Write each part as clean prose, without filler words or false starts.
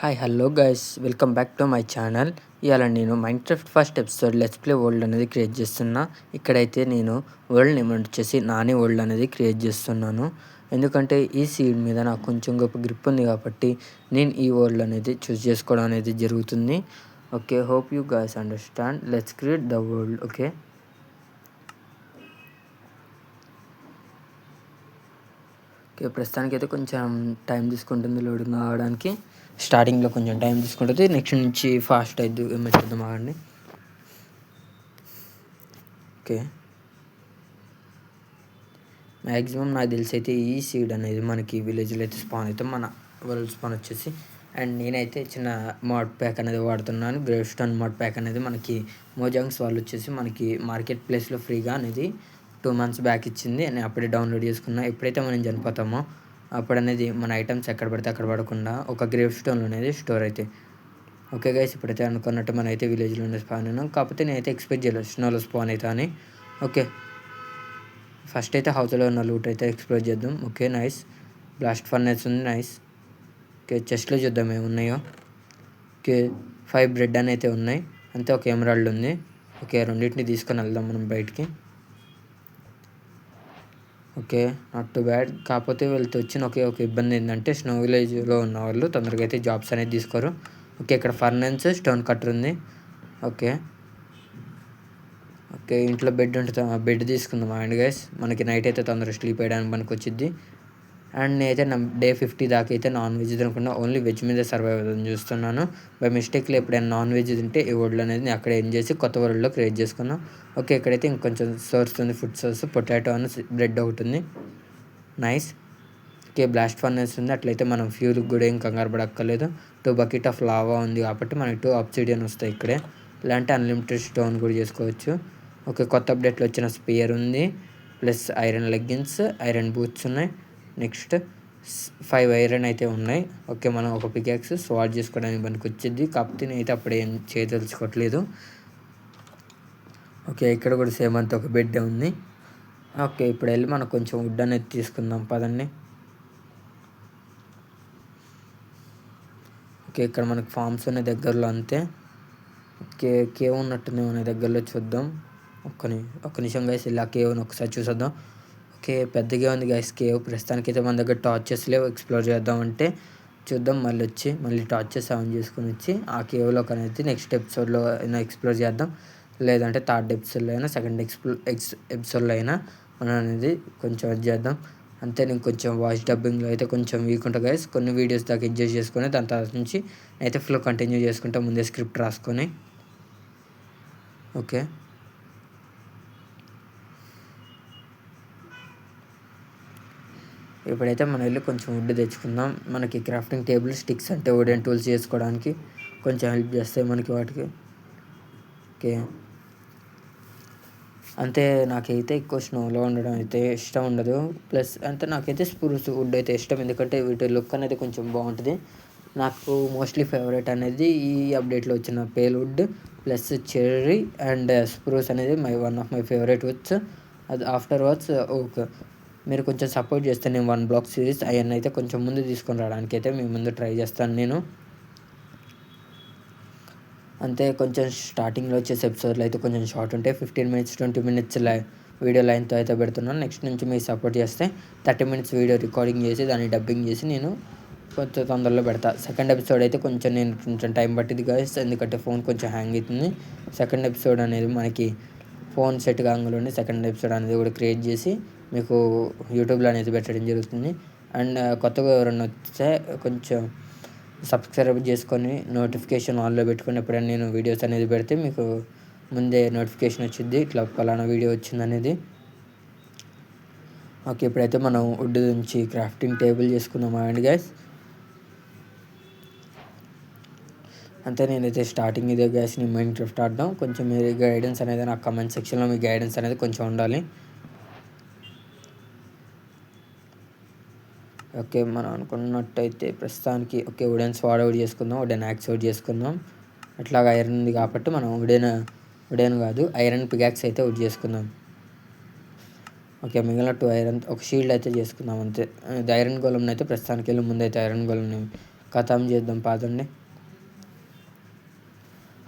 Hi hello guys, welcome back to my channel. ఇవాళ నేను Minecraft first episode let's play world అనేది create చేస్తున్నా. ఇక్కడైతే నేను వరల్డ్ నేమ్ వచ్చేసి నాని వరల్డ్ అనేది క్రియేట్ చేస్తున్నాను. ఎందుకంటే ఈ సీడ్ మీద నాకు కొంచెం గొప్ప గ్రిప్ ఉంది కాబట్టి నేను ఈ వరల్డ్ అనేది చూస్ చేసుకోవడం అనేది జరుగుతుంది. Okay, hope you guys understand. Let's create the world. Okay ప్రస్తుతానికి అయితే కొంచెం టైం తీసుకుంటుంది లోడింగ్ అవ్వడానికి. స్టార్టింగ్లో కొంచెం టైం తీసుకుంటుంది, నెక్స్ట్ నుంచి ఫాస్ట్ అయితే చూద్దాం ఆగండి. ఓకే, మ్యాక్సిమం నాకు తెలిసి అయితే ఈ సీడ్ అనేది మనకి విలేజ్లో అయితే స్పాన్ అయితే మన వరల్డ్ స్పాన్ వచ్చేసి. అండ్ నేనైతే చిన్న మోడ్ ప్యాక్ అనేది వాడుతున్నాను. గ్రేవ్ స్టోన్ మోడ్ ప్యాక్ అనేది మనకి మోజాంగ్స్ వాళ్ళు వచ్చేసి మనకి మార్కెట్ ప్లేస్లో ఫ్రీగా అనేది 2 months బ్యాక్ ఇచ్చింది. నేను అప్పుడే డౌన్లోడ్ చేసుకున్నా. ఎప్పుడైతే మనం చనిపోతామో అప్పుడు అనేది మన ఐటమ్స్ ఎక్కడ పడితే అక్కడ పడకుండా ఒక గ్రేవ్ స్టోన్లో అనేది స్టోర్ అయితే. ఓకే గైస్, ఇప్పుడైతే అనుకున్నట్టు మనం అయితే విలేజ్లోనే స్పాన్ అయినాం. కాకపోతే నేనైతే ఎక్స్పెక్ట్ చేయలేదు స్నోలో స్పాన్ అవుతా అని. ఓకే, ఫస్ట్ అయితే హౌస్లో ఉన్న లూట్ అయితే ఎక్స్ప్లోర్ చేద్దాం. ఓకే నైస్, బ్లాస్ట్ ఫర్నెస్ ఉంది, నైస్. ఓకే, చెస్ట్లో చూద్దాం ఏమున్నాయో. ఓకే, 5 బ్రెడ్ అని అయితే ఉన్నాయి, అంతే. ఒక ఎమరాల్డ్ ఉంది. ఓకే, రెండింటిని తీసుకొని వెళ్దాం మనం బయటికి. Okay, not to bad. కాకపోతే వీళ్ళతో వచ్చిన ఒక ఇబ్బంది ఏంటంటే స్నో విలేజ్లో ఉన్న వాళ్ళు తొందరగా అయితే జాబ్స్ అనేది తీసుకోరు. ఓకే, ఇక్కడ ఫర్నెన్స్ స్టోన్ కట్టర్ ఉంది. ఓకే ఓకే, ఇంట్లో బెడ్ ఉంటుంది, బెడ్ తీసుకుందాం అండ్ గైస్. మనకి నైట్ అయితే తొందరగా స్లీప్ వేయడానికి మనకు వచ్చింది. అండ్ నేనైతే డే 50 దాకా అయితే నాన్ వెజ్ తినకుండా ఓన్లీ వెజ్ మీద సర్వైవ్ అవుతుందని చూస్తున్నాను. బై మిస్టేక్లో ఎప్పుడైనా నాన్ వెజ్ తింటే ఈ వరల్డ్ అనేది నేను అక్కడ ఎండ్ చేసి కొత్త వరల్డ్లో క్రియేట్ చేసుకున్నాను. ఓకే, ఇక్కడైతే ఇంకొంచెం సోర్స్ ఉంది, ఫుడ్ సోర్స్, పొటాటో అని బ్రెడ్ ఒకటి ఉంది, నైస్. ఓకే, బ్లాస్ట్ ఫర్నెస్ ఉంది. అట్లయితే మనం ఫ్యూల్కి కూడా ఏం కంగారు పడక్కర్లేదు. 2 bucket ఆఫ్ లావా ఉంది కాబట్టి మనకి 2 obsidian వస్తాయి ఇక్కడే. ఇలాంటి అన్లిమిటెడ్ స్టోన్ కూడా చేసుకోవచ్చు. ఓకే, కొత్త అప్డేట్లో వచ్చిన స్పియర్ ఉంది, plus iron leggings, iron boots ఉన్నాయి. నెక్స్ట్ 5 ఐరన్ అయితే ఉన్నాయి. ఓకే, మనం ఒక పికాక్స్ స్వాట్ చేసుకోవడానికి మనకు వచ్చింది. కాకపోతే నేనైతే అప్పుడు ఏం చేయదలుచుకోవట్లేదు. ఓకే, ఇక్కడ కూడా సేమ్ అంతా ఒక బెడ్ ఉంది. ఓకే, ఇప్పుడు వెళ్ళి మనం కొంచెం వుడ్ అనేది తీసుకుందాం పదండి. ఓకే, ఇక్కడ మనకు ఫార్మ్స్ ఉన్నాయి దగ్గరలో, అంతే. ఓకే, కేవ్ ఉన్నట్టుంది మన దగ్గరలో, చూద్దాం. ఒక్క నిమిషం గైస్, ఇలా కేవ్ని ఒకసారి చూసేద్దాం. ఓకే, పెద్దగా ఉంది గైస్ కేవ్. ప్రస్తుతానికైతే మన దగ్గర టార్చెస్ లేవు ఎక్స్ప్లోర్ చేద్దామంటే. చూద్దాం, మళ్ళీ టార్చెస్ ఆన్ చేసుకుని వచ్చి ఆ కేవ్లోకి అనేది నెక్స్ట్ ఎపిసోడ్లో అయినా ఎక్స్ప్లోర్ చేద్దాం. లేదంటే థర్డ్ ఎపిసోడ్లో అయినా, సెకండ్ ఎపిసోడ్లో అయినా మనం అనేది కొంచెం అది చేద్దాం. అంతే. నేను కొంచెం వాయిస్ డబ్బింగ్లో అయితే కొంచెం వీక్ ఉంటా గైస్. కొన్ని వీడియోస్ దాకా అడ్జస్ట్ చేసుకొని దాని తర్వాత నుంచి అయితే ఫ్లో కంటిన్యూ చేసుకుంటా, ముందే స్క్రిప్ట్ రాసుకొని. ఓకే, ఇప్పుడైతే మనం వెళ్ళి కొంచెం వుడ్ తెచ్చుకుందాం. మనకి క్రాఫ్టింగ్ టేబుల్, స్టిక్స్ అంటే వుడెన్ టూల్స్ చేసుకోవడానికి కొంచెం హెల్ప్ చేస్తాయి మనకి వాటికి. ఓకే, అంతే. నాకైతే ఎక్కువ స్నోలో ఉండడం అయితే ఇష్టం ఉండదు. ప్లస్ అంతే, నాకైతే స్ప్రూస్ వుడ్ అయితే ఇష్టం, ఎందుకంటే వీటి లుక్ అనేది కొంచెం బాగుంటుంది. నాకు మోస్ట్లీ ఫేవరెట్ అనేది ఈ అప్డేట్లో వచ్చిన pale wood plus cherry and spruce అనేది one of my favourite woods. అది ఆఫ్టర్ వర్డ్స్ ఓకే, మీరు కొంచెం సపోర్ట్ చేస్తే నేను 1 block సిరీస్ అవన్నీ అయితే కొంచెం ముందు తీసుకొని రావడానికి అయితే మీ ముందు ట్రై చేస్తాను నేను. అంతే, కొంచెం స్టార్టింగ్లో వచ్చేసి ఎపిసోడ్లో అయితే కొంచెం షార్ట్ ఉంటాయి, 15 minutes 20 minutes వీడియో లైన్తో అయితే పెడుతున్నాను. నెక్స్ట్ నుంచి మీరు సపోర్ట్ చేస్తే 30 minutes వీడియో రికార్డింగ్ చేసి దాన్ని డబ్బింగ్ చేసి నేను కొంచెం తొందరలో పెడతా. సెకండ్ ఎపిసోడ్ అయితే కొంచెం టైం పట్టింది గైస్, ఎందుకంటే ఫోన్ కొంచెం హ్యాంగ్ అవుతుంది. సెకండ్ ఎపిసోడ్ అనేది మనకి ఫోన్ సెట్ కాగానే సెకండ్ ఎపిసోడ్ అనేది కూడా క్రియేట్ చేసి మీకు యూట్యూబ్లో అనేది పెట్టడం జరుగుతుంది. అండ్ కొత్తగా ఎవరైనా వస్తే కొంచెం సబ్స్క్రైబ్ చేసుకొని నోటిఫికేషన్ ఆన్లో పెట్టుకొని ఎప్పుడైనా నేను వీడియోస్ అనేది పెడితే మీకు ముందే నోటిఫికేషన్ వచ్చింది, ఇట్లా పలానా వీడియో వచ్చింది అనేది. ఓకే, ఇప్పుడైతే మనం వుడ్ నుంచి క్రాఫ్టింగ్ టేబుల్ చేసుకున్నాం అండ్ గైస్. అంతే, నేనైతే స్టార్టింగ్ ఇదే గైస్, నేను మైన్క్రాఫ్ట్ ఆడడం. కొంచెం మీరు గైడెన్స్ అనేది నాకు కమెంట్ సెక్షన్లో మీ గైడెన్స్ అనేది కొంచెం ఉండాలి. ఓకే, మనం అనుకున్నట్టయితే ప్రస్తుతానికి ఓకే వుడెన్ స్వాడ్ అవుట్ చేసుకుందాం, వుడెన్ యాక్స్ అవుట్ చేసుకుందాం. అట్లాగా ఐరన్ ఉంది కాబట్టి మనం వుడెన్ కాదు ఐరన్ పికాక్స్ అయితే అవుట్ చేసుకుందాం. ఓకే, మిగిలిన 2 ఐరన్ ఒక షీల్డ్ అయితే చేసుకుందాం అంతే. ఇది ఐరన్ గోళంని అయితే ప్రస్తుతానికి వెళ్ళి ముందైతే ఐరన్ గోళంని ఖతం చేద్దాం పదండి.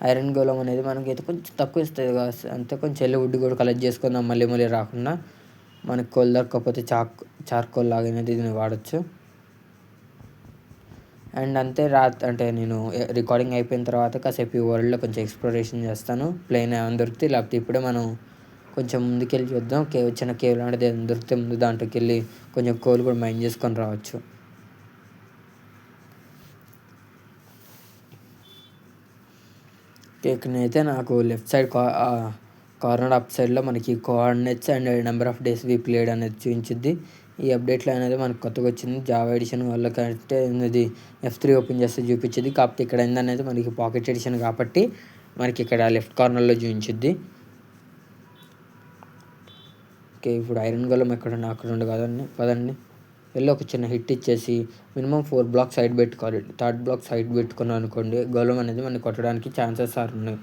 ఐరన్ గోళం అనేది మనకైతే కొంచెం తక్కువ ఇస్తుంది కదా, అంతే. కొంచెం వెళ్ళి వుడ్ కూడా కలెక్ట్ చేసుకుందాం మళ్ళీ మళ్ళీ రాకుండా. మనకు కోల్ దొరకకపోతే చార్కోల్ లాగా అనేది దీన్ని వాడచ్చు. అండ్ అంతే అంటే నేను రికార్డింగ్ అయిపోయిన తర్వాత కాసేపు ఈ వరల్డ్లో కొంచెం ఎక్స్ప్లోరేషన్ చేస్తాను. ప్లేన్ ఏమైనా దొరికితే, లేకపోతే ఇప్పుడే మనం కొంచెం ముందుకెళ్ళి చూద్దాం. చిన్న కేవ్ లాంటిది ఏదైనా దొరికితే ముందు దాంట్లోకి వెళ్ళి కొంచెం కోల్ కూడా మైన్ చేసుకొని రావచ్చు. ఇక్కడనైతే నాకు లెఫ్ట్ సైడ్ కార్నర్ అప్ సైడ్లో మనకి coordinates and number of days we played అనేది చూపించింది. ఈ అప్డేట్లో అనేది మనకు కొత్తగా వచ్చింది. జావా ఎడిషన్ వల్ల కంటే ఇది F3 ఓపెన్ చేస్తే చూపించింది. కాకపోతే ఇక్కడ ఏందనేది మనకి పాకెట్ ఎడిషన్ కాబట్టి మనకి ఇక్కడ లెఫ్ట్ కార్నర్లో చూపించింది. ఓకే, ఇప్పుడు ఐరన్ గోళం ఎక్కడున్నా అక్కడ ఉండు కదండి. పదండి వెళ్ళి ఒక చిన్న హిట్ ఇచ్చేసి మినిమం 4 బ్లాక్స్ సైడ్ పెట్టుకోవాలి. 3rd బ్లాక్ సైడ్ పెట్టుకున్నాం అనుకోండి, గోళం అనేది మనం కొట్టడానికి ఛాన్సెస్ ఉన్నాయి.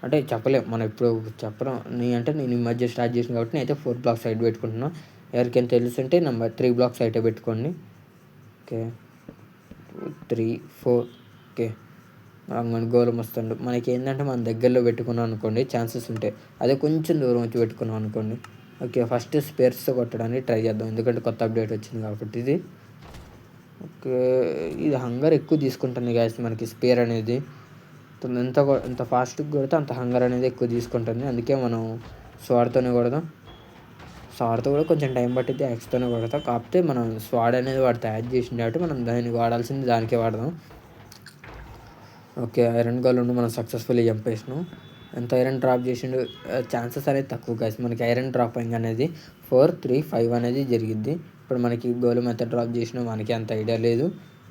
అంటే చెప్పలేం, మనం ఇప్పుడు చెప్పడం. నేను ఈ మధ్య స్టార్ట్ చేసిన కాబట్టి నేనైతే 4 బ్లాక్స్ సైడ్ పెట్టుకుంటున్నాను. ఎవరికైనా తెలుసుంటే 3 బ్లాక్స్ అయితే పెట్టుకోండి. ఓకే, 2 3 4. ఓకే, గోళం వస్తుండు. మనకి ఏంటంటే మన దగ్గరలో పెట్టుకున్నాం అనుకోండి ఛాన్సెస్ ఉంటాయి. అదే కొంచెం దూరం వచ్చి పెట్టుకున్నాం అనుకోండి. ఓకే, ఫస్ట్ స్పేర్స్తో కొట్టడానికి ట్రై చేద్దాం, ఎందుకంటే కొత్త అప్డేట్ వచ్చింది కాబట్టి ఇది. ఓకే, ఇది హంగర్ ఎక్కువ తీసుకుంటుంది గాయస్ మనకి స్పేర్ అనేది. ఎంత ఫాస్ట్గా కొడితే అంత హంగర్ అనేది ఎక్కువ తీసుకుంటుంది. అందుకే మనం స్వాడ్తోనే కొడదాం. స్వాడ్తో కూడా కొంచెం టైం పట్టిద్ది, యాక్స్తోనే కొడతాం. కాకపోతే మనం స్వాడ్ అనేది వాడు తయారు చేసింది కాబట్టి మనం దాన్ని వాడాల్సింది దానికే వాడదాం. ఓకే, ఐరన్ గోళం మనం సక్సెస్ఫుల్లీ చంపేసినాం. ఎంత ఐరన్ డ్రాప్ చేసిండు, ఛాన్సెస్ అనేది తక్కువ గాయస్. మనకి ఐరన్ డ్రాపింగ్ అనేది 4 3 5 అనేది జరిగిద్ది. ఇప్పుడు మనకి గోళం ఎంత డ్రాప్ చేసినా మనకి అంత ఐడియా లేదు.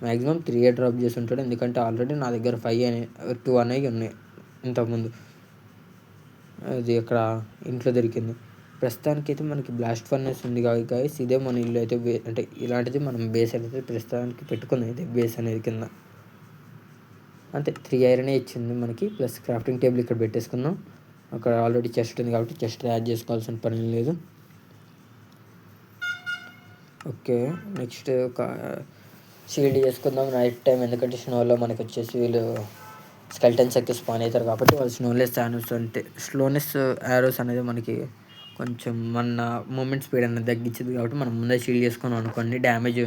మ్యాక్సిమం 3 డ్రాప్ చేసి ఉంటాడు, ఎందుకంటే ఆల్రెడీ నా దగ్గర 2 అనేవి ఉన్నాయి ఇంతకుముందు. అది ఇక్కడ ఇంట్లో దొరికింది. ప్రస్తుతానికైతే మనకి బ్లాస్ట్ ఫర్నెస్ ఉంది గాయస్. ఇదే మన ఇల్లు అయితే అంటే ఇలాంటిది మనం బేస్ అయితే ప్రస్తుతానికి పెట్టుకుందాం. అయితే బేస్ అనేది కింద అంతే 3 ఐరనే ఇచ్చింది మనకి. ప్లస్ క్రాఫ్టింగ్ టేబుల్ ఇక్కడ పెట్టేసుకుందాం. అక్కడ ఆల్రెడీ చెస్ట్ ఉంది కాబట్టి చెస్ట్ యాడ్ చేసుకోవాల్సిన పని లేదు. ఓకే, నెక్స్ట్ ఒక షీల్డ్ చేసుకుందాం నైట్ టైం, ఎందుకంటే స్నోలో మనకి వచ్చేసి వీళ్ళు స్కెల్టన్స్ ఎక్కువ స్పాన్ అవుతారు కాబట్టి వాళ్ళు స్లోనెస్ యారోస్ అనేది మనకి కొంచెం మన మూమెంట్ స్పీడ్ అనేది తగ్గించింది కాబట్టి మనం ముందే షీల్డ్ చేసుకున్నాం అనుకోండి, డ్యామేజ్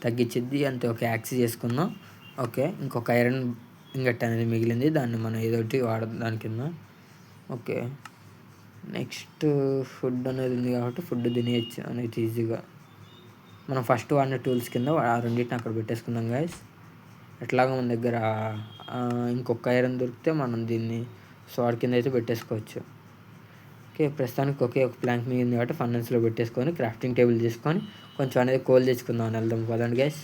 తగ్గించిద్ది. అంతే. ఒక యాక్స్ చేసుకుందాం. ఓకే, ఇంకొక ఐరన్ ఇంగట్ అనేది మిగిలింది, దాన్ని మనం ఏదోటి దాని కింద. ఓకే, నెక్స్ట్ ఫుడ్ అనేది ఉంది కాబట్టి ఫుడ్ తినేయచ్చు అనేది ఈజీగా. మనం ఫస్ట్ వాడిన టూల్స్ కింద ఆ రెండింటిని అక్కడ పెట్టేసుకుందాం గాయస్. ఎట్లాగో మన దగ్గర ఇంకొక ఐరన్ దొరికితే మనం దీన్ని స్వాడ్ కింద అయితే పెట్టేసుకోవచ్చు. ఓకే, ప్రస్తుతానికి ఒక ప్లాంక్ మిగిలింది కాబట్టి ఫర్నెన్స్లో పెట్టేసుకొని క్రాఫ్టింగ్ టేబుల్ తీసుకొని కొంచెం అనేది కోల్ తెచ్చుకుందాం అని వెళ్దాం పదండి గైస్.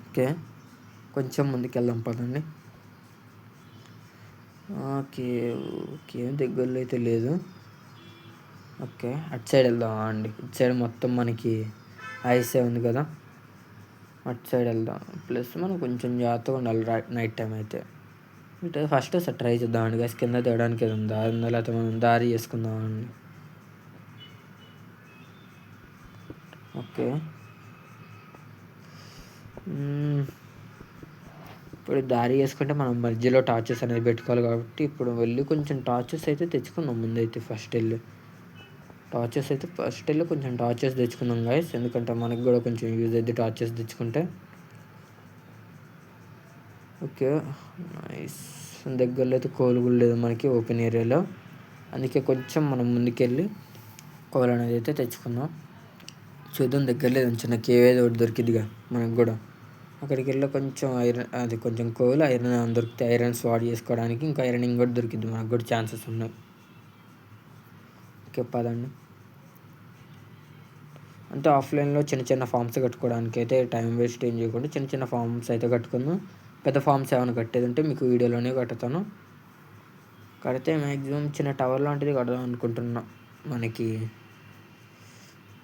ఓకే, కొంచెం ముందుకు వెళ్దాం పదండి. ఏం దగ్గరలో అయితే లేదు. ఓకే, అటు సైడ్ వెళ్దాం అండి. ఇటు సైడ్ మొత్తం మనకి ఐసే ఉంది కదా, అటు సైడ్ వెళ్దాం. ప్లస్ మనం కొంచెం జాగ్రత్తగా ఉండాలి నైట్ టైం అయితే. ఇటు ఫస్ట్ ఒకసారి ట్రై చేద్దామండి గైస్. కింద తేయడానికి ఏదో దారి ఉందా, లేకపోతే మనం దారి చేసుకుందామండి. ఓకే, ఇప్పుడు దారి చేసుకుంటే మనం మధ్యలో టార్చెస్ అనేది పెట్టుకోవాలి కాబట్టి ఇప్పుడు వెళ్ళి కొంచెం టార్చెస్ అయితే తెచ్చుకుందాం. ముందైతే ఫస్ట్ వెళ్ళి కొంచెం టార్చెస్ తెచ్చుకుందాం గైస్, ఎందుకంటే మనకు కూడా కొంచెం యూజ్ అయితే టార్చెస్ తెచ్చుకుంటే. Okay, nice. దగ్గరలో అయితే కోల్ కూడా లేదు మనకి ఓపెన్ ఏరియాలో, అందుకే కొంచెం మనం ముందుకెళ్ళి కోల్ అనేది అయితే తెచ్చుకుందాం. చూద్దాం, దగ్గర లేదు చిన్న కేవ్ ఏదో ఒకటి దొరికిద్దిగా మనకు కూడా. అక్కడికి వెళ్ళి కొంచెం ఐరన్, అది కొంచెం కోల్ ఐరన్ దొరికితే ఐరన్ స్వాడ్ చేసుకోవడానికి ఇంకా ఐరన్ ఇంకోటి దొరికిద్ది, మనకు కూడా ఛాన్సెస్ ఉన్నాయి. ఓకే, పదండి. అంటే ఆఫ్లైన్లో చిన్న చిన్న ఫామ్స్ కట్టుకోవడానికి అయితే టైం వేస్ట్ ఏం చేయకుండా చిన్న చిన్న ఫామ్స్ అయితే కట్టుకుందాం. పెద్ద ఫామ్స్ ఏమైనా కట్టేది ఉంటే మీకు వీడియోలోనే కట్టుతాను. కడితే మ్యాక్సిమం చిన్న టవర్ లాంటిది కడదాం అనుకుంటున్నా. మనకి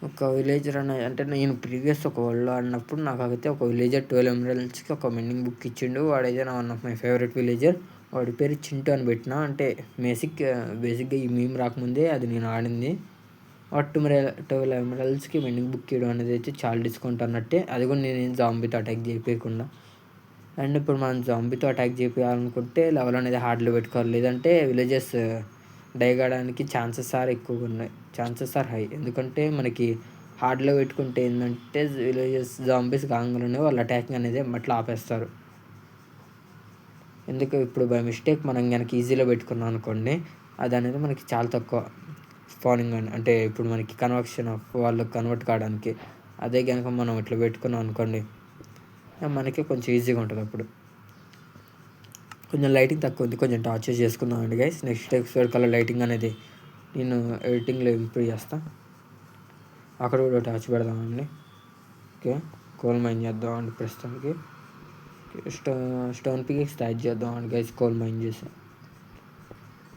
ఒక విలేజర్ అంటే నేను ప్రీవియస్ ఒక వరల్డ్ ఆడినప్పుడు నాకు అయితే ఒక విలేజర్ 12 ఎమరాల్డ్స్కి ఒక మెండింగ్ బుక్ ఇచ్చిండు. వాడైతే నా one of my favourite villager. వాడి పేరు చింటూ అని పెట్టిన. అంటే బేసిక్గా ఈ మీమ్ రాకముందే అది నేను ఆడింది. ఆ 12 ఎమరల్డ్స్‌కి వెండింగ్ బుక్ ఇవ్వడం అనేది అయితే చాలా డిస్కౌంట్ అన్నట్టే. అది కూడా నేనేం జాంబీతో అటాక్ చేపియకుండా. అండ్ ఇప్పుడు మనం జాంబీతో అటాక్ చేపియాలనుకుంటే లెవెల్ అనేది హార్డ్‌లో పెట్టుకోవాలి. లేదంటే విలేజెస్ డై కావడానికి ఛాన్సెస్ ఆర్ ఎక్కువగా ఉన్నాయి. Chances are high. ఎందుకంటే మనకి హార్డ్‌లో పెట్టుకుంటే ఏందంటే విలేజెస్ జాంబీస్ కాంగానే వాళ్ళ అటాకింగ్ అనేది ఎమ్మట్ల ఆపేస్తారు. ఎందుకు ఇప్పుడు బై మిస్టేక్ మనం గనక ఈజీలో పెట్టుకున్నాం అనుకోండి, అది అనేది మనకి చాలా తక్కువ స్పానింగ్ అంటే ఇప్పుడు మనకి కన్వర్షన్ ఆఫ్ వాళ్ళు కన్వర్ట్ కావడానికి. అదే గనక మనం ఇట్లా పెట్టుకున్నాం అనుకోండి, మనకి కొంచెం ఈజీగా ఉంటుంది అప్పుడు. కొంచెం లైటింగ్ తక్కువ ఉంది, కొంచెం టార్చర్ చేసుకుందామండి గైస్. నెక్స్ట్ ఎపిసోడ్ కల్లా లైటింగ్ అనేది నేను ఎడిటింగ్లో ఇంప్రూవ్ చేస్తాను. అక్కడ కూడా టార్చ్ పెడదామండి. ఓకే, కోల్ మైన్ చేద్దామండి ప్రస్తుతానికి. స్టోన్ పికెక్స్ తయారు చేద్దామండి గైస్ కోల్ మైన్ చేసి.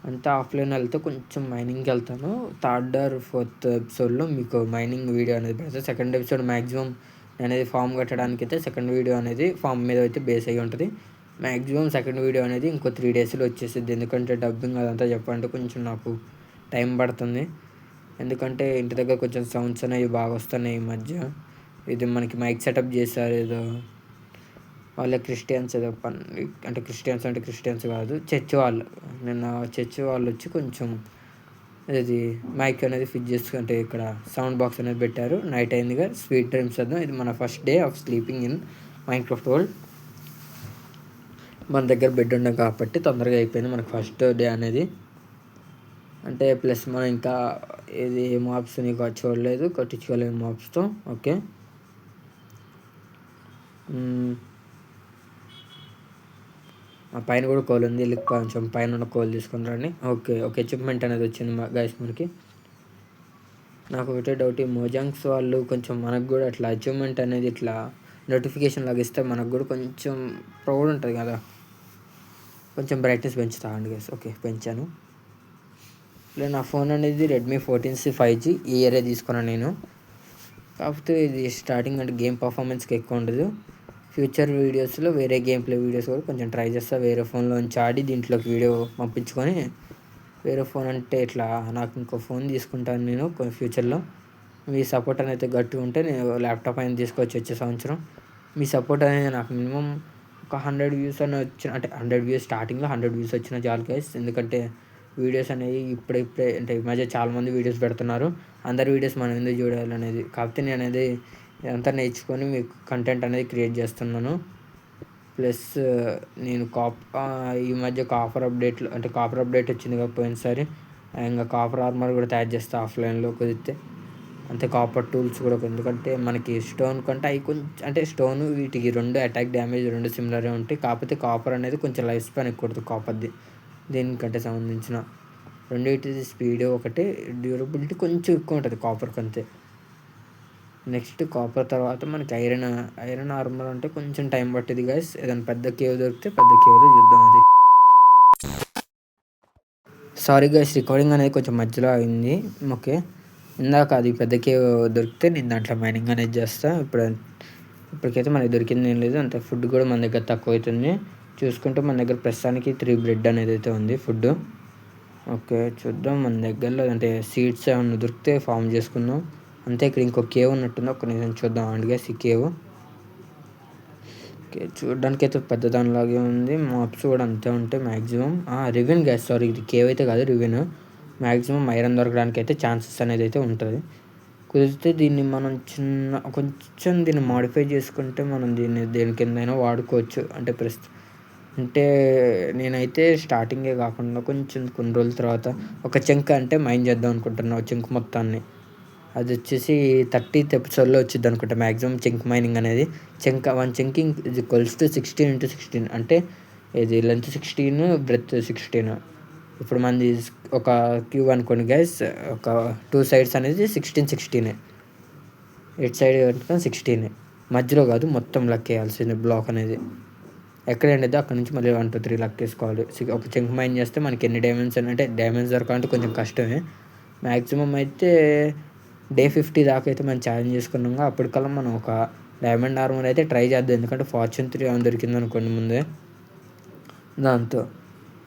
అంతా ఆఫ్లైన్ వెళ్తే కొంచెం మైనింగ్కి వెళ్తాను. థర్డ్ ఆర్ ఫోర్త్ ఎపిసోడ్లో మీకు మైనింగ్ వీడియో అనేది పెడతాను. సెకండ్ ఎపిసోడ్ మ్యాక్సిమం అనేది ఫామ్ కట్టడానికి అయితే సెకండ్ వీడియో అనేది ఫామ్ మీద అయితే బేస్ అయ్యి ఉంటుంది. మ్యాక్సిమం సెకండ్ వీడియో అనేది ఇంకో 3 డేస్లో వచ్చేసింది. ఎందుకంటే డబ్బింగ్ అదంతా చెప్పాలంటే కొంచెం నాకు టైం పడుతుంది. ఎందుకంటే ఇంటి దగ్గర కొంచెం సౌండ్స్ అనేవి బాగా వస్తున్నాయి ఈ మధ్య. ఇది మనకి మైక్ సెటప్ చేశారు ఏదో, వాళ్ళ క్రిస్టియన్స్ ఏదో అంటే క్రిస్టియన్స్ కాదు, చర్చ్ వాళ్ళు. నిన్న చర్చ్ వాళ్ళు వచ్చి కొంచెం ఇది మైక్ అనేది ఫిట్ చేసుకుంటే ఇక్కడ సౌండ్ బాక్స్ అనేది పెట్టారు. నైట్ అయిందిగా, స్వీట్ డ్రీమ్స్ వద్దాం. ఇది మన first day of sleeping in Minecraft world. మన దగ్గర బెడ్ ఉండం కాబట్టి తొందరగా అయిపోయింది మనకు ఫస్ట్ డే అనేది. అంటే ప్లస్ మనం ఇంకా ఇది మాప్స్ నీకు చూడలేదు, కట్టించుకోలేదు మాప్స్తో. ఓకే, పైన కూడా కోల్ ఉంది, వెళ్ళి కొంచెం పైన ఉన్న కోల్ తీసుకుని రండి. ఓకే, ఒక అచీవ్మెంట్ అనేది వచ్చింది గైస్ మనకి. నాకు ఒకటే డౌట్, ఈ మోజాంగ్స్ వాళ్ళు కొంచెం మనకు కూడా అట్లా అచీవ్మెంట్ అనేది ఇట్లా నోటిఫికేషన్ లాగా ఇస్తే మనకు కూడా కొంచెం ప్రౌడ్ ఉంటుంది కదా. కొంచెం బ్రైట్నెస్ పెంచుతా అండి గైస్. ఓకే, పెంచాను. లేదు, నా ఫోన్ అనేది రెడ్మీ 14C 5G ఈ ఇయరే తీసుకున్నాను నేను. కాకపోతే ఇది స్టార్టింగ్ అంటే గేమ్ పర్ఫార్మెన్స్కి ఎక్కువ ఉండదు. ఫ్యూచర్ వీడియోస్లో వేరే గేమ్ ప్లే వీడియోస్ కూడా కొంచెం ట్రై చేస్తా. వేరే ఫోన్లోంచి ఆడి దీంట్లోకి వీడియో పంపించుకొని, వేరే ఫోన్ అంటే ఇట్లా నాకు ఇంకో ఫోన్ తీసుకుంటాను నేను ఫ్యూచర్లో. మీ సపోర్ట్ అనేది గట్టిగా ఉంటే నేను ల్యాప్టాప్ అనేది తీసుకొచ్చి వచ్చే సంవత్సరం. మీ సపోర్ట్ అనేది నాకు మినిమం ఒక 100 వ్యూస్ అని వచ్చిన, అంటే 100 వ్యూస్ స్టార్టింగ్లో 100 వ్యూస్ వచ్చిన చాలు గైస్. ఎందుకంటే వీడియోస్ అనేవి ఇప్పుడే అంటే ఈ మధ్య చాలామంది వీడియోస్ పెడుతున్నారు. అందరి వీడియోస్ మనం ఎందుకు చూడాలనేది. కాకపోతే నేను అనేది ఇదంతా నేర్చుకొని మీకు కంటెంట్ అనేది క్రియేట్ చేస్తున్నాను. ప్లస్ నేను ఈ మధ్య కాపర్ అప్డేట్ వచ్చింది కదా పోయినసారి. ఇంకా కాపర్ ఆర్మర్ కూడా తయారు చేస్తా ఆఫ్లైన్లో కుదిరితే. అంతే కాపర్ టూల్స్ కూడా, ఎందుకంటే మనకి స్టోన్ కంటే అవి కొంచెం అంటే స్టోన్ వీటికి 2 అటాక్ డ్యామేజ్ 2 సిమిలర్గా ఉంటాయి. కాకపోతే కాపర్ అనేది కొంచెం లైఫ్ స్పాన్ ఎక్కువ ఉంటుంది కాపర్ది దీనికంటే సంబంధించిన. రెండింటిది స్పీడ్ ఒకటే, డ్యూరబిలిటీ కొంచెం ఎక్కువ ఉంటుంది కాపర్కి అంతే. నెక్స్ట్ కాపర్ తర్వాత మనకి ఐరన్ ఆర్మర్ అంటే కొంచెం టైం పట్టింది గైస్. ఏదైనా పెద్ద కేవ్ దొరికితే పెద్ద కేవ్లో చూద్దాం. అది సారీ గైస్, రికార్డింగ్ అనేది కొంచెం మధ్యలో అయింది. ఓకే, ఇందాక అది పెద్ద కేవ్ దొరికితే నేను దాంట్లో మైనింగ్ అనేది చేస్తాను. ఇప్పటికైతే మనకి దొరికింది ఏం లేదు. అంత ఫుడ్ కూడా మన దగ్గర తక్కువ అవుతుంది. చూసుకుంటే మన దగ్గర ప్రస్తుతానికి 3 బ్రెడ్ అనేది అయితే ఉంది ఫుడ్. ఓకే, చూద్దాం మన దగ్గరలో అంటే సీడ్స్ ఏమన్నా దొరికితే ఫామ్ చేసుకుందాం. అంతే, ఇక్కడ ఇంకో కేవ్ ఉన్నట్టుంది. ఒక్క నిమిషం చూద్దాం అండి ఈ కేవ్. ఓకే, చూడడానికి అయితే పెద్ద దానిలాగే ఉంది. మాప్స్ కూడా అంతే ఉంటాయి మ్యాక్సిమం. రివిన్ గ్యాస్, సారీ, ఇది కేవ్ అయితే కాదు, రివిన్. మ్యాక్సిమం ఐరన్ దొరకడానికి అయితే ఛాన్సెస్ అనేది అయితే ఉంటుంది. కుదిరితే దీన్ని మనం కొంచెం దీన్ని మాడిఫై చేసుకుంటే మనం దీన్ని దేని కిందైనా వాడుకోవచ్చు. అంటే నేనైతే స్టార్టింగే కాకుండా కొంచెం కొన్ని రోజుల తర్వాత ఒక చెంక్ అంటే మైన్ చేద్దాం అనుకుంటున్నాను. చెంక్ మొత్తాన్ని, అది వచ్చేసి 30th ఎపిసోడ్లో వచ్చింది అనుకుంటా మ్యాక్సిమం చెంక్ మైనింగ్ అనేది. 1 చెంకింగ్ ఈజ్ ఈక్వల్స్ టు 16x16. అంటే ఇది లెంత్ 16, బ్రెత్ 16. ఇప్పుడు మనది ఒక క్యూబ్ అనుకోండి గైస్, ఒక 2 సైడ్స్ అనేది 16 ఎయిట్ సైడ్ 16, మధ్యలో కాదు మొత్తం లెక్కేయాల్సింది బ్లాక్ అనేది. ఎక్కడ ఎండిద్దో అక్కడ నుంచి మళ్ళీ 1 2 3 లెక్కేసుకోవాలి. ఒక చెంక్ మైన్ చేస్తే మనకి ఎన్ని డైమండ్స్ అంటే డైమండ్స్ దొరకాలంటే కొంచెం కష్టమే. మ్యాక్సిమం అయితే డే 50 దాకా అయితే మనం ఛాలెంజ్ చేసుకున్నాం. అప్పటికల్లా మనం ఒక డైమండ్ ఆర్మర్ అయితే ట్రై చేద్దాం. ఎందుకంటే ఫార్చ్యూన్ 3 ఏమైనా దొరికింది అనుకోండి ముందే, దాంతో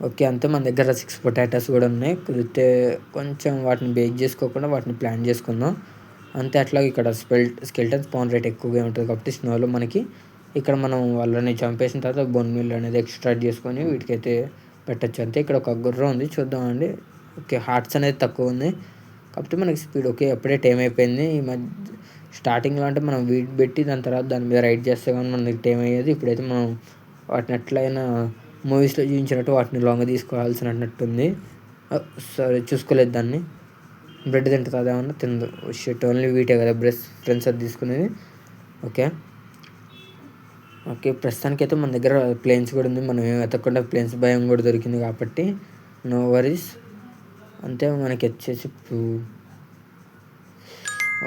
ఓకే. అంతే మన దగ్గర 6 పొటాటోస్ కూడా ఉన్నాయి. కుదిరితే కొంచెం వాటిని బేక్ చేసుకోకుండా వాటిని ప్లాన్ చేసుకుందాం. అంతే అట్లాగే ఇక్కడ స్కెల్టన్ స్పాన్ రేట్ ఎక్కువగా ఉంటుంది కాబట్టి స్నోలో మనకి ఇక్కడ మనం వాళ్ళని చంపేసిన తర్వాత బోన్ మీల్ అనేది ఎక్స్ట్రాక్ట్ చేసుకొని వీటికైతే పెట్టచ్చు. అంతే ఇక్కడ ఒక గుర్రం ఉంది చూద్దామండి. ఓకే. హార్ట్స్ అనేది తక్కువ ఉంది కాబట్టి మనకి స్పీడ్ ఓకే. అప్పుడే టైం అయిపోయింది. ఈ మధ్య స్టార్టింగ్లో అంటే మనం వీట్ పెట్టి దాని తర్వాత దాని మీద రైడ్ చేస్తే కానీ మనకి టైం అయ్యేది. ఇప్పుడైతే మనం వాటిని ఎట్లయినా మూవీస్లో చూపించినట్టు వాటిని లొంగ తీసుకోవాల్సినట్టుంది. సారీ చూసుకోలేదు దాన్ని. బ్రెడ్ తింటుంది అదేమన్నా తిందు. షిట్ ఓన్లీ వీటే కదా ఫ్రెండ్స్ అది తీసుకునేది. ఓకే. ఓకే. ప్రస్తుతానికైతే మన దగ్గర ప్లేన్స్ కూడా ఉంది. మనం ఏం వెతకకుండా ప్లేన్స్ భయం కూడా దొరికింది కాబట్టి నో వరీస్. అంతే మనకి వచ్చేసి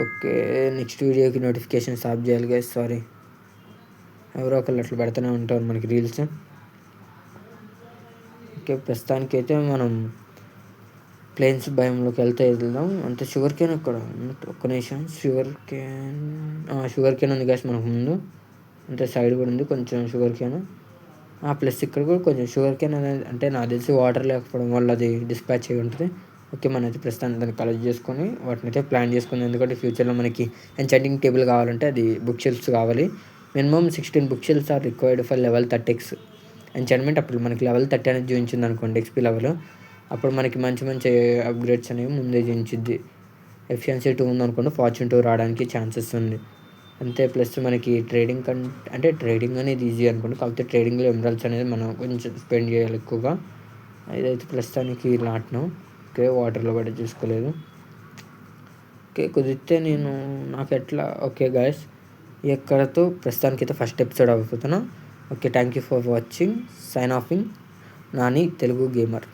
ఓకే. నెక్స్ట్ వీడియోకి నోటిఫికేషన్స్ ఆఫ్ చేయాలి గైస్. సారీ. ఎవరో ఒకళ్ళు అట్లా పెడుతూనే ఉంటారు మనకి రీల్స్. ఓకే. ప్రస్తుతానికైతే మనం ప్లేన్స్ భయంలోకి వెళ్దాం. అంతే షుగర్ కేన్ ఇక్కడ ఒక్క నిమిషం. షుగర్ కేన్ ఉంది గైస్ మనకు ముందు. అంతే సైడ్ కూడా ఉంది కొంచెం షుగర్ కేన్. ప్లస్ ఇక్కడ కూడా కొంచెం షుగర్ కేన్ అనేది అంటే నాకు తెలిసి వాటర్ లేకపోవడం వల్ల అది డిస్పాచ్ అయ్యి ఉంటుంది. ఓకే. మనమైతే ప్రస్తుతానికి దాన్ని కలెక్ట్ చేసుకొని వాటిని అయితే ప్లాన్ చేసుకుంది. ఎందుకంటే ఫ్యూచర్లో మనకి ఎన్చాంటింగ్ టేబుల్ కావాలంటే అది బుక్ షెల్ఫ్స్ కావాలి. Minimum 16 book shelves are required for level 30x enchantment. అప్పుడు మనకి లెవెల్ 30 అనేది చూపించింది అనుకోండి ఎక్స్పీ లెవెల్. అప్పుడు మనకి మంచి మంచి అప్గ్రేడ్స్ అనేవి ముందే చూపించిద్ది. ఎఫిషియన్సీ 2 ఉందనుకోండి ఫార్చ్యూన్ 2 రావడానికి ఛాన్సెస్ ఉంది. అంతే ప్లస్ మనకి ట్రేడింగ్ అంటే ట్రేడింగ్ అనేది ఈజీ అనుకోండి. కాకపోతే ట్రేడింగ్లో ఎమరాల్డ్స్ అనేది మనం కొంచెం స్పెండ్ చేయాలి ఎక్కువగా. ఇదైతే ప్రస్తుతానికి నాటినాం. ఓకే. వాటర్లో కూడా చూసుకోలేదు. ఓకే. కుదిరితే నాకు ఎట్లా ఓకే గాయస్ ఎక్కడతో ప్రస్తుతానికైతే ఫస్ట్ ఎపిసోడ్ అయిపోతున్నా. Okay. Thank you for watching. Sign offing Nani Telugu gamer.